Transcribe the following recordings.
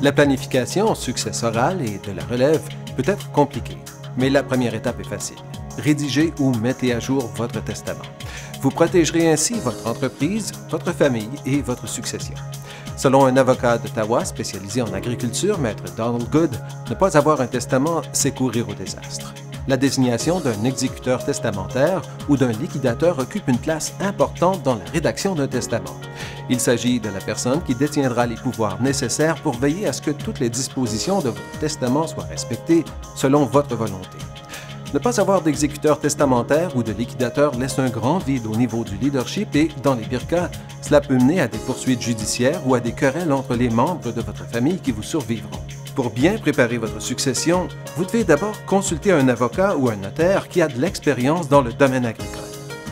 La planification successorale et de la relève peut être compliquée, mais la première étape est facile. Rédigez ou mettez à jour votre testament. Vous protégerez ainsi votre entreprise, votre famille et votre succession. Selon un avocat d'Ottawa spécialisé en agriculture, Maître Donald Good, ne pas avoir un testament, c'est courir au désastre. La désignation d'un exécuteur testamentaire ou d'un liquidateur occupe une place importante dans la rédaction d'un testament. Il s'agit de la personne qui détiendra les pouvoirs nécessaires pour veiller à ce que toutes les dispositions de votre testament soient respectées selon votre volonté. Ne pas avoir d'exécuteur testamentaire ou de liquidateur laisse un grand vide au niveau du leadership et, dans les pires cas, cela peut mener à des poursuites judiciaires ou à des querelles entre les membres de votre famille qui vous survivront. Pour bien préparer votre succession, vous devez d'abord consulter un avocat ou un notaire qui a de l'expérience dans le domaine agricole.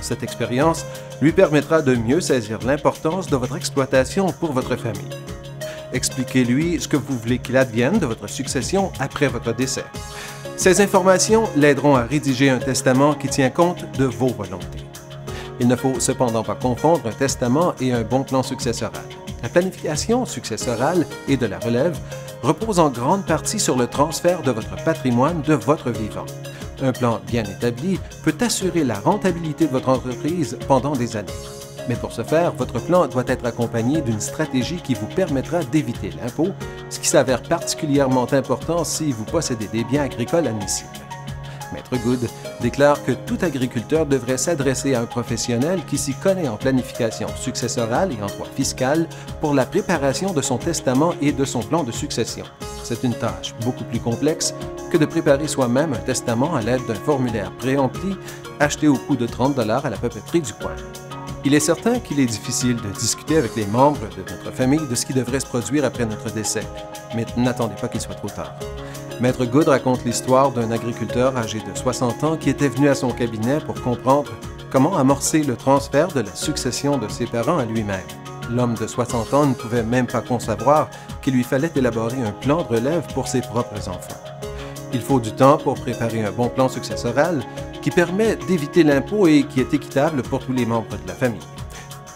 Cette expérience lui permettra de mieux saisir l'importance de votre exploitation pour votre famille. Expliquez-lui ce que vous voulez qu'il advienne de votre succession après votre décès. Ces informations l'aideront à rédiger un testament qui tient compte de vos volontés. Il ne faut cependant pas confondre un testament et un bon plan successoral. La planification successorale et de la relève repose en grande partie sur le transfert de votre patrimoine de votre vivant. Un plan bien établi peut assurer la rentabilité de votre entreprise pendant des années. Mais pour ce faire, votre plan doit être accompagné d'une stratégie qui vous permettra d'éviter l'impôt, ce qui s'avère particulièrement important si vous possédez des biens agricoles admissibles. Maître Good déclare que tout agriculteur devrait s'adresser à un professionnel qui s'y connaît en planification successorale et en droit fiscal pour la préparation de son testament et de son plan de succession. C'est une tâche beaucoup plus complexe que de préparer soi-même un testament à l'aide d'un formulaire pré-rempli acheté au coût de 30 $ à la papeterie du coin. Il est certain qu'il est difficile de discuter avec les membres de notre famille de ce qui devrait se produire après notre décès, mais n'attendez pas qu'il soit trop tard. Maître Good raconte l'histoire d'un agriculteur âgé de 60 ans qui était venu à son cabinet pour comprendre comment amorcer le transfert de la succession de ses parents à lui-même. L'homme de 60 ans ne pouvait même pas concevoir qu'il lui fallait élaborer un plan de relève pour ses propres enfants. Il faut du temps pour préparer un bon plan successoral qui permet d'éviter l'impôt et qui est équitable pour tous les membres de la famille.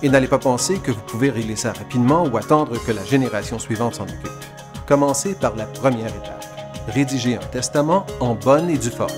Et n'allez pas penser que vous pouvez régler ça rapidement ou attendre que la génération suivante s'en occupe. Commencez par la première étape. Rédiger un testament en bonne et due forme.